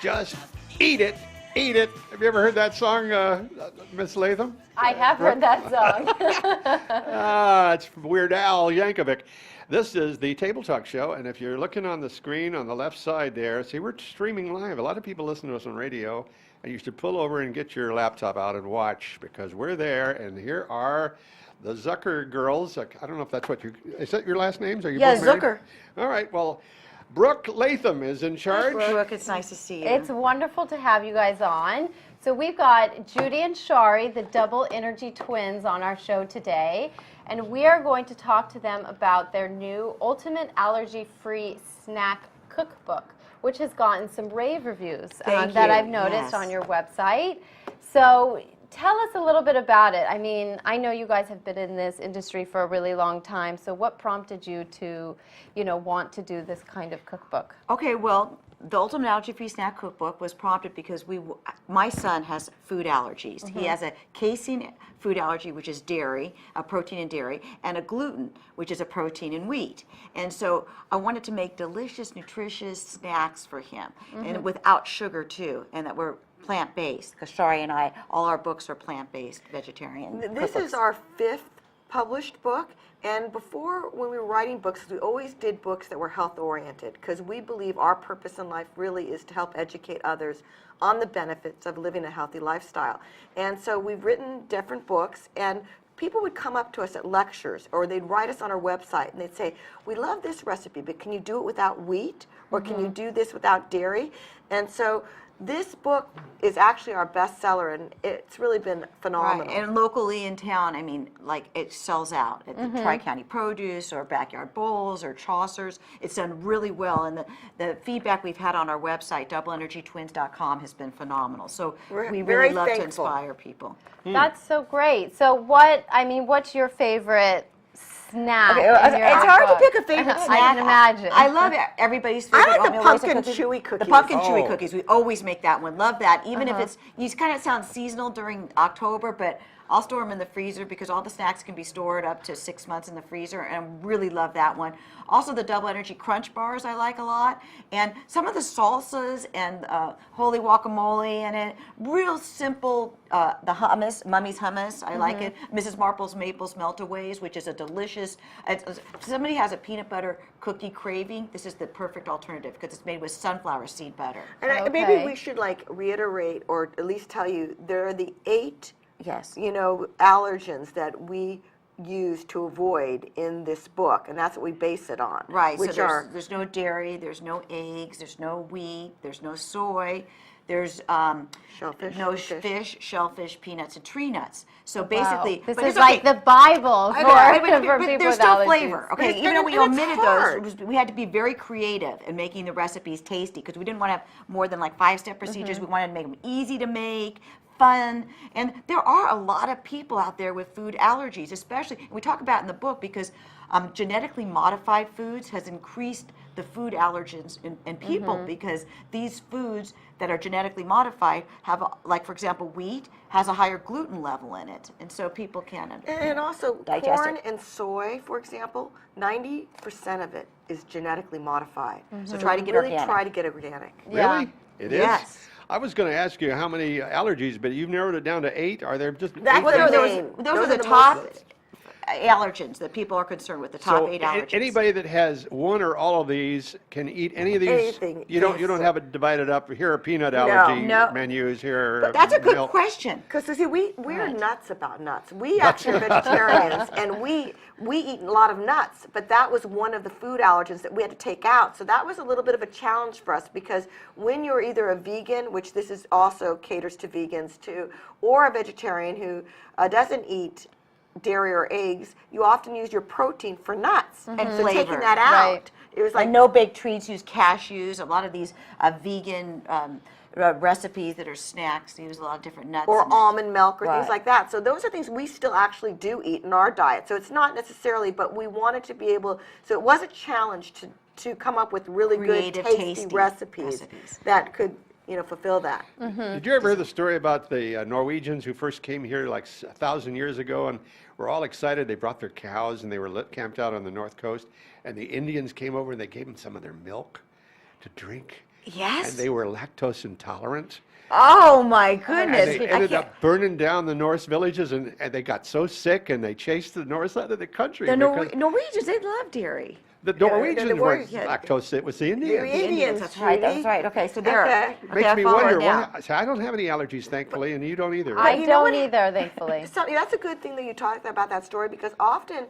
Just eat it, eat it. Have you ever heard that song, Miss Latham? I have heard that song. It's from Weird Al Yankovic. This is the Table Talk Show, and if you're looking on the screen on the left side there, see, we're streaming live. A lot of people listen to us on radio, and you should pull over and get your laptop out and watch, because we're there, and here are the Zucker girls. I don't know if that's what is that your last names? Are you Yeah, both married? Zucker. All right, well, Brooke Latham is in charge. Brooke, it's nice to see you. It's wonderful to have you guys on. So we've got Judy and Shari, the double energy twins, on our show today. And we are going to talk to them about their new Ultimate Allergy-Free Snack Cookbook, which has gotten some rave reviews that I've noticed on your website. So tell us a little bit about it. I mean, I know you guys have been in this industry for a really long time. So what prompted you to, want to do this kind of cookbook? Okay, well, the Ultimate Allergy-Free Snack Cookbook was prompted because my son has food allergies. He has a casein food allergy, which is dairy, a protein in dairy, and a gluten, which is a protein in wheat. And so I wanted to make delicious, nutritious snacks for him, and without sugar too, and that were plant-based, because Shari and I, all our books are plant-based, vegetarian. This cookbooks. is our 5th published book, and before, when we were writing books, we always did books that were health-oriented, because we believe our purpose in life really is to help educate others on the benefits of living a healthy lifestyle. And so we've written different books, and people would come up to us at lectures, or they'd write us on our website, and they'd say, we love this recipe, but can you do it without wheat, or can you do this without dairy? And so this book is actually our bestseller, and it's really been phenomenal. Right. And locally in town, I mean, like, it sells out at the Tri-County Produce or Backyard Bowls or Chaucer's. It's done really well, and the feedback we've had on our website, doubleenergytwins.com, has been phenomenal. So we really love to inspire people. That's so great. So what's your favorite snack? Okay, in your it's hard book? to pick a favorite snack. I can imagine. I love everybody's favorite. I like the oatmeal pumpkin raisin chewy cookies. The pumpkin chewy cookies. We always make that one. Love that. Even if it's, you kind of sound seasonal during October, but I'll store them in the freezer because all the snacks can be stored up to 6 months in the freezer, and I really love that one. Also, the Double Energy Crunch Bars I like a lot, and some of the salsas and holy guacamole in it. Real simple. The hummus, Mummy's hummus, I like it. Mrs. Marple's Maples Meltaways, which is a delicious. If somebody has a peanut butter cookie craving, this is the perfect alternative because it's made with sunflower seed butter. And maybe we should reiterate, or at least tell you, there are the 8 allergens that we use to avoid in this book, and that's what we base it on. Right, which so there's no dairy, there's no eggs, there's no wheat, there's no soy, there's shellfish, no fish, shellfish, peanuts, and tree nuts. So basically, this but is like the Bible for but people there's with still allergies. flavor. Okay, even though we and it's omitted hard. those, we had to be very creative in making the recipes tasty because we didn't want to have more than 5-step procedures. We wanted to make them easy to make, fun, and there are a lot of people out there with food allergies, especially, and we talk about in the book because genetically modified foods has increased the food allergens in people because these foods that are genetically modified have, for example, wheat has a higher gluten level in it, and so people can and also digest corn it. and soy, for example, 90% of it is genetically modified. So try to get really organic. try to get organic. Yeah. Really? It is? Yes. I was going to ask you how many allergies, but you've narrowed it down to 8. Are there just That's 8? Those are the top allergens that people are concerned with. The top 8 allergens. Anybody that has one or all of these can eat any of these. Anything. You don't have it divided up. Here are peanut allergy No. menus. Here. But that's a good milk. question. Because see, we're nuts about nuts. We actually are vegetarians, and we eat a lot of nuts. But that was one of the food allergens that we had to take out. So that was a little bit of a challenge for us because when you're either a vegan, which this is also caters to vegans too, or a vegetarian who doesn't eat dairy or eggs, you often use your protein for nuts. And so flavor. taking that out, Right. it was like And no baked treats use cashews. A lot of these vegan recipes that are snacks use a lot of different nuts. or in it. almond milk or Right. things like that. So those are things we still actually do eat in our diet. So it's not necessarily, but we wanted to be able, so it was a challenge to come up with really Creative, good, tasty tasty recipes that could, fulfill that. Did you ever hear the story about the Norwegians who first came here 1,000 years ago and were all excited? They brought their cows and they were camped out on the north coast, and the Indians came over and they gave them some of their milk to drink. Yes. and they were lactose intolerant. Oh my And goodness. they I ended can't- up burning down the Norse villages, and they got so sick, and they chased the north side of the country. the because Norwegians, they love dairy. the Norwegians the weren't Norwegians. lactose, it was the The Indians. Indians, That's right. That's Judy. right. Okay, so there. Okay. Makes I me follow wonder, now. see, I don't have any allergies, thankfully, and you don't either. I you know don't what? either, thankfully. So, yeah, that's a good thing that you talked about that story, because often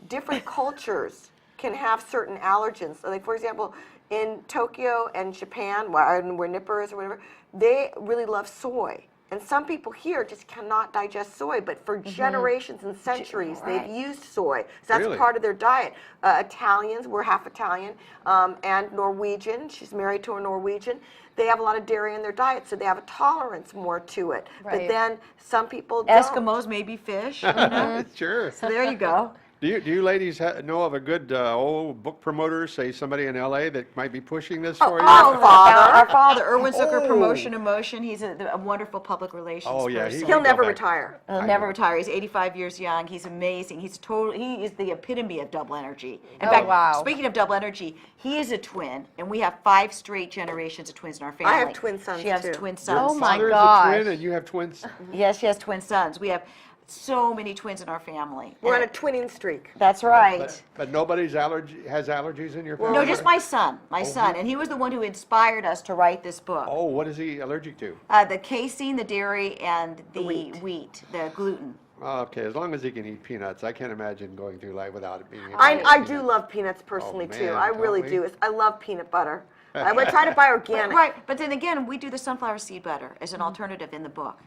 different cultures can have certain allergens. So, like, for example, in Tokyo and Japan, where Nipper is or whatever, they really love soy. And some people here just cannot digest soy, but for generations and centuries, Right. they've used soy. So that's Really? part of their diet. Italians, we're half Italian, and Norwegian, she's married to a Norwegian, they have a lot of dairy in their diet, so they have a tolerance more to it. But Right. then some people don't. Eskimos, maybe fish. You know? Sure. So there you go. Do you ladies know of a good old book promoter, say somebody in LA that might be pushing this for you? Our father. Our father, Erwin Zucker, Oh. Promotion Emotion. He's a wonderful public relations Oh, yeah, person. he- He'll go never back. retire. He'll I never know. retire. He's 85 years young. He's amazing. He is the epitome of double energy. In Oh, fact, wow. speaking of double energy, he is a twin, and we have 5 straight generations of twins in our family. I have twin sons, She has too. twin Your sons. Oh, my father gosh. is a twin, and you have twins. Yes, she has twin sons. We have so many twins in our family. We're on a And- twinning streak. That's right. But nobody's has allergies in your family? No, just my son, and he was the one who inspired us to write this book. Oh, what is he allergic to? The casein, the dairy, and the wheat. wheat, the gluten. Oh, okay, as long as he can eat peanuts, I can't imagine going through life without it being. I do love peanuts personally, Oh, too. man, I really don't we? do. I love peanut butter. I would try to buy organic. Right, but then again, we do the sunflower seed butter as an alternative in the book.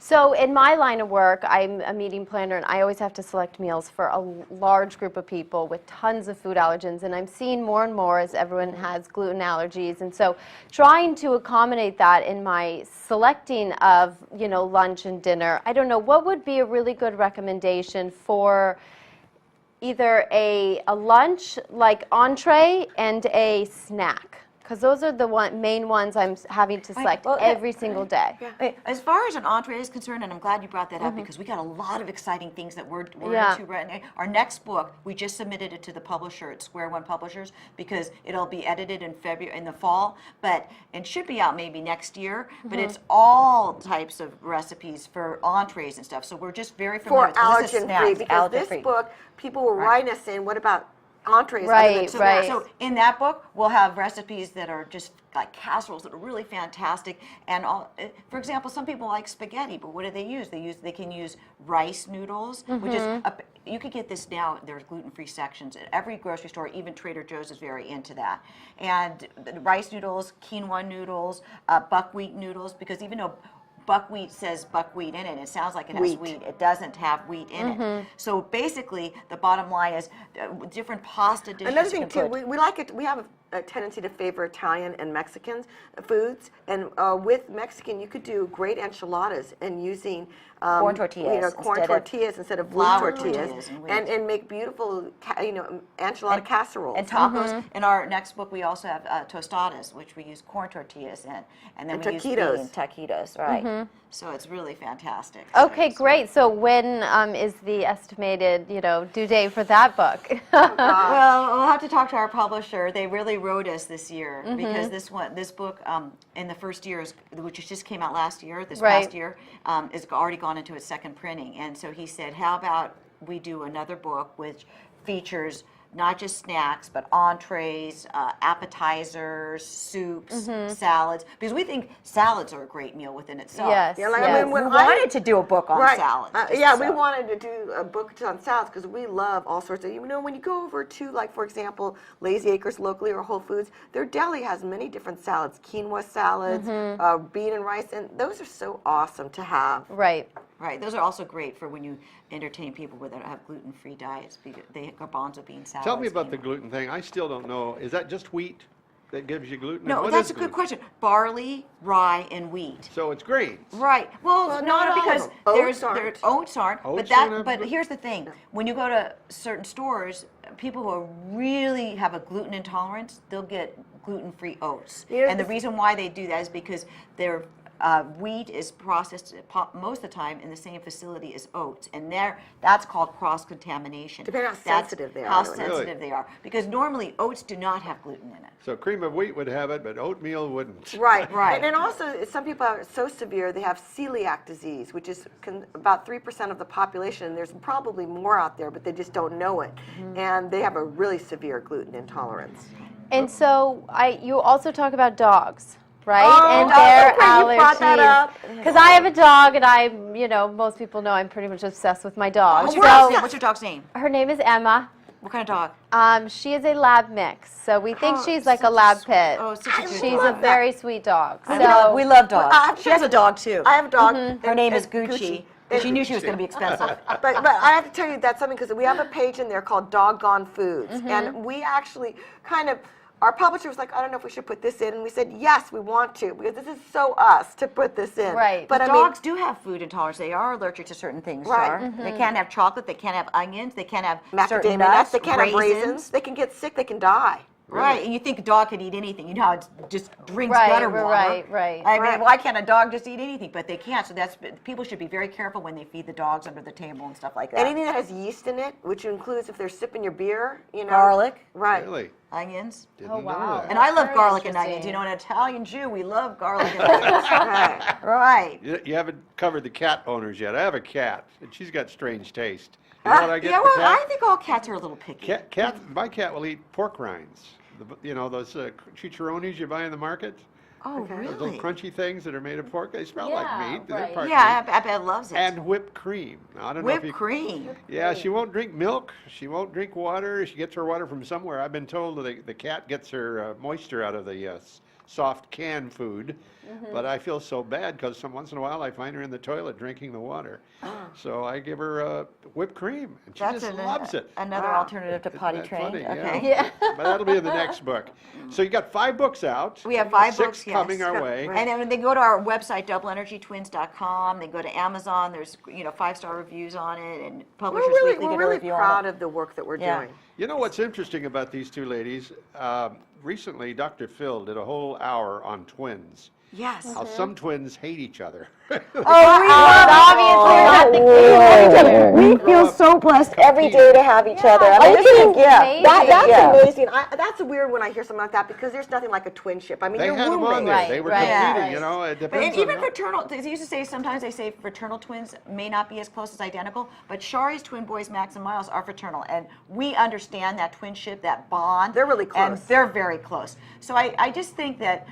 So in my line of work, I'm a meeting planner, and I always have to select meals for a large group of people with tons of food allergens, and I'm seeing more and more as everyone has gluten allergies, and so trying to accommodate that in my selecting of, lunch and dinner. I don't know, what would be a really good recommendation for either a lunch, like entree, and a snack? Because those are the main ones I'm having to select well, every single day. As far as an entree is concerned, and I'm glad you brought that up because we got a lot of exciting things that we're Yeah. into right now. Our next book, we just submitted it to the publisher at Square One Publishers because it'll be edited in the fall, and should be out maybe next year. But it's all types of recipes for entrees and stuff. So we're just very familiar For with this is allergen-free, snacks, because this allergen-free. book, people were writing us saying, what about entrees? other Right, than right. snacks? So in that book, we'll have recipes that are just like casseroles that are really fantastic. And for example, some people like spaghetti, but what do they use? They can use rice noodles, which is you could get this now. There's gluten-free sections at every grocery store. Even Trader Joe's is very into that. And the rice noodles, quinoa noodles, buckwheat noodles, because even though buckwheat says buckwheat in it, it sounds like it has wheat. It doesn't have wheat in it. So basically, the bottom line is different pasta dishes. Another you thing can too, put. we like it. We have a tendency to favor Italian and Mexican foods, and with Mexican, you could do great enchiladas and using Corn tortillas corn instead of tortillas instead of flour wheat tortillas, tortillas and wheat. and make beautiful, enchilada casseroles. And tacos. In our next book, we also have tostadas, which we use corn tortillas in, and then And we use taquitos. bean taquitos, right? So it's really fantastic. Okay, great. So when is the estimated, due date for that book? Well, we'll have to talk to our publisher. They really wrote us this year because this book in the first year, which just came out last year, this Right. past year, is already gone into its second printing. And so he said, how about we do another book which features not just snacks, but entrees, appetizers, soups, salads, because we think salads are a great meal within itself. Yes. Yeah, like, yes. I mean, We when wanted to do a book on Right. salads. Yeah, we so. wanted to do a book on salads because we love all sorts of, when you go over to, like, for example, Lazy Acres locally or Whole Foods, their deli has many different salads, quinoa salads, bean and rice, and those are so awesome to have. Right. Right, those are also great for when you entertain people that have gluten-free diets. Because they garbanzo bean salads. Tell me about the gluten thing. I still don't know. Is that just wheat that gives you gluten? No, What that's is a good gluten? question. Barley, rye, and wheat. So it's grains. Right. Well, Well, not not all of because them. Oats aren't. oats aren't. Oats But don't have but gluten? here's the thing: when you go to certain stores, people who really have a gluten intolerance, they'll get gluten-free oats. You know, And the reason why they do that is because they're wheat is processed most of the time in the same facility as oats, and that's called cross-contamination. Depending on how That's sensitive they are, How really. sensitive they are, because normally oats do not have gluten in it. So cream of wheat would have it, but oatmeal wouldn't. Right, Right. And then also, some people are so severe, they have celiac disease, which is about 3% of the population, and there's probably more out there, but they just don't know it. And they have a really severe gluten intolerance. And so you also talk about dogs, right? Oh, and their okay, you brought that up. Because I have a dog, and most people know I'm pretty much obsessed with my dog. What's your dog's name? Her name is Emma. What kind of dog? She is a lab mix, so we think Oh, she's like a such a lab sweet- pit. oh, such a good She's dog. a very sweet dog. We So we love dogs. Well, She has a dog too. I have a dog. Her name is Gucci. And- She knew she was going to be expensive. But I have to tell you that's something, because we have a page in there called Doggone Foods, and we actually kind of, our publisher was like, I don't know if we should put this in, and we said, yes, we want to, because this is so us to put this in. Right. But But I mean, dogs do have food intolerance. They are allergic to certain things, Right. Char. They can't have chocolate. They can't have onions. They can't have macadamia certain nuts, nuts. they can't have raisins, they can get sick, they can die. Right, and you think a dog could eat anything. You know how it just drinks Right, gutter water. right. I mean, Right. why can't a dog just eat anything? But they can't, so people should be very careful when they feed the dogs under the table and stuff like that. Anything that has yeast in it, which includes if they're sipping your beer, Garlic, Right. Really? onions. Didn't Oh, know wow. that. And I love Very garlic and onions. interesting. You know, an Italian Jew, we love garlic and onions. Right. Right. You haven't covered the cat owners yet. I have a cat, and she's got strange taste. You know what I get Yeah, for well, cat? I think all cats are a little picky. My cat will eat pork rinds. Those chicharrones you buy in the market? Oh, Okay. Those really? little crunchy things that are made of pork. They smell Yeah, like meat. They're right. part Yeah, meat. I bet loves it. And whipped cream. Now, I don't know if Whipped you, cream. Yeah, she won't drink milk. She won't drink water. She gets her water from somewhere. I've been told that the cat gets her moisture out of the soft canned food. But I feel so bad because once in a while I find her in the toilet drinking the water. So I give her whipped cream, and she just loves it. Another Wow. alternative to Isn't potty that trained. funny? Okay. Yeah. But that'll be in the next book. So you got 5 books out. We have 5 6 books, yes. coming our way. Right. And then when they go to our website, doubleenergytwins.com, they go to Amazon, there's 5-star reviews on it, and Publishers Weekly We're did a really review proud on it. of the work that we're Yeah. doing. You know what's interesting about these two ladies? Recently, Dr. Phil did a whole hour on twins. Yes. How some twins hate each other. We feel so blessed every day to have each other. I mean, this is a gift. Amazing. That's Yeah. amazing. That's weird when I hear something like that, because there's nothing like a twinship. I mean, They you're had them on roommates. there. Right, They were right, competing, right. you know. It But depends even on fraternal, they used to say, sometimes they say fraternal twins may not be as close as identical, but Shari's twin boys, Max and Miles, are fraternal. And we understand that twinship, that bond. They're really And close. they're very close. So I just think that,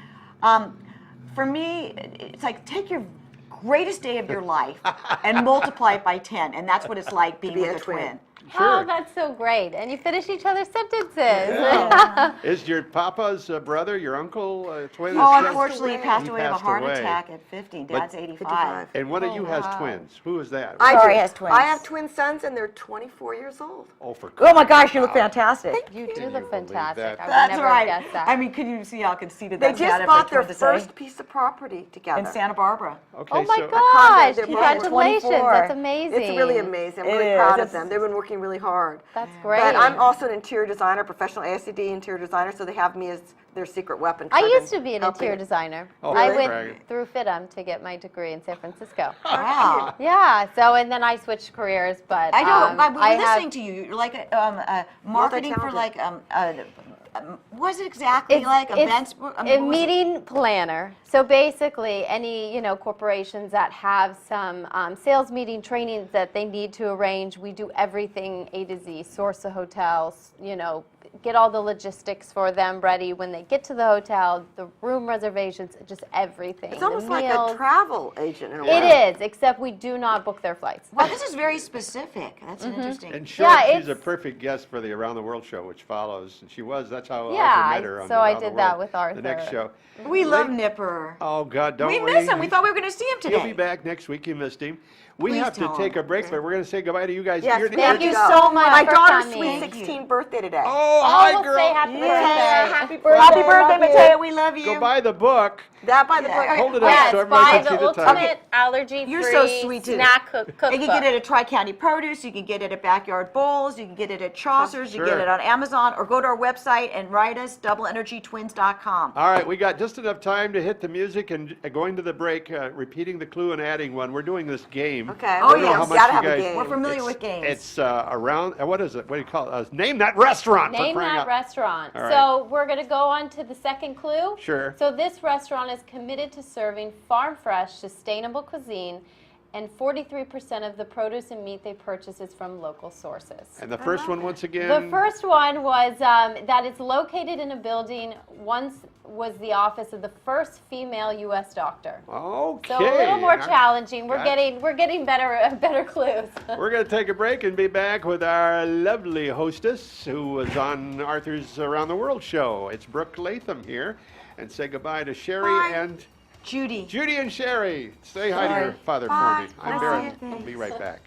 for me, it's like take your greatest day of your life and multiply it by 10. And that's what it's like being be with a a twin. twin. Oh, that's so great. And you finish each other's sentences. Is your papa's brother, your uncle, twin? Oh, Is- unfortunately, he away. passed He away of a passed heart away. attack at 50. Dad's 85. 55. And one of Oh, you has wow. twins. Who is that? I Shari do. has twins. I have twin sons, and they're 24 years old. Oh, for Oh my gosh, you look fantastic. You do Can look you believe fantastic. that? I would That's never right. have guessed that. I mean, can you see how conceited They that just bought their first piece of property together. in Santa Barbara. Okay, Oh my so gosh! They're both Congratulations! 24. That's amazing. It's really amazing. I'm It really is. proud of It's- them. They've been working really hard. That's great. But I'm also an interior designer, professional ASCD interior designer, so they have me as their secret weapon. I 'cause I've used been to be an helping interior it. designer. Oh, I really? went Right. through FITM to get my degree in San Francisco. Wow. Yeah. So and then I switched careers, but I know. I we're listening have, to you. You're like marketing for Multi-talented. what is it exactly like? Events? I mean, a what was it? meeting planner. So basically, any corporations that have some sales meeting trainings that they need to arrange, we do everything A to Z. Source the hotels, get all the logistics for them ready when they get to the hotel, the room reservations, just everything. It's the almost like meals. a travel agent in a way. It is, except we do not book their flights. Well, this is very specific. That's an interesting. And sure, Yeah, she's a it's- perfect guest for the Around the World show, which follows. And that's how Yeah, Arthur met her on so the I Around the did that World, with Arthur. The next show. We love Nipper. Oh, God, don't We we? miss him. We thought we were going to see him today. He'll be back next week. You missed him. We Please have to tell take him. a break, but we're going to say goodbye to you guys. Yes, You're- Thank you go. so much My for daughter's coming. sweet 16 birthday today. Oh, Oh, hi, we'll girl. say happy birthday. Happy birthday. Happy birthday, Love you. Mateo. We love you. Go buy the book. That by the book. Hold it up Yes, so everybody buy can see the the title. ultimate allergy-free You're so sweet, too. snack cookbook. You can get it at Tri-County Produce, you can get it at Backyard Bowls, you can get it at Chaucer's, you can get Sure. it on Amazon, or go to our website and write us, doubleenergytwins.com. All right, we got just enough time to hit the music and going to the break, repeating the clue and adding one. We're doing this game. Okay. Oh, I don't know yeah, how we much gotta you have a guys- game. We're familiar it's- with games. It's around, what is it? What do you call it? Name that restaurant. for Name crying that out- restaurant. All right. So we're going to go on to the second clue. Sure. So this restaurant is committed to serving farm-fresh, sustainable cuisine, and 43% of the produce and meat they purchase is from local sources. And the first one, once again. The first one was that it's located in a building once was the office of the first female U.S. doctor. Okay. So a little more Now- challenging. We're got it. getting better clues. We're going to take a break and be back with our lovely hostess who was on Arthur's Around the World show. It's Brooke Latham here. And say goodbye to Sherry Bye. and Judy. Judy and Sherry. Say hi to Bye. your father Bye. for me. I'm Bye. Barry. I'll be right back.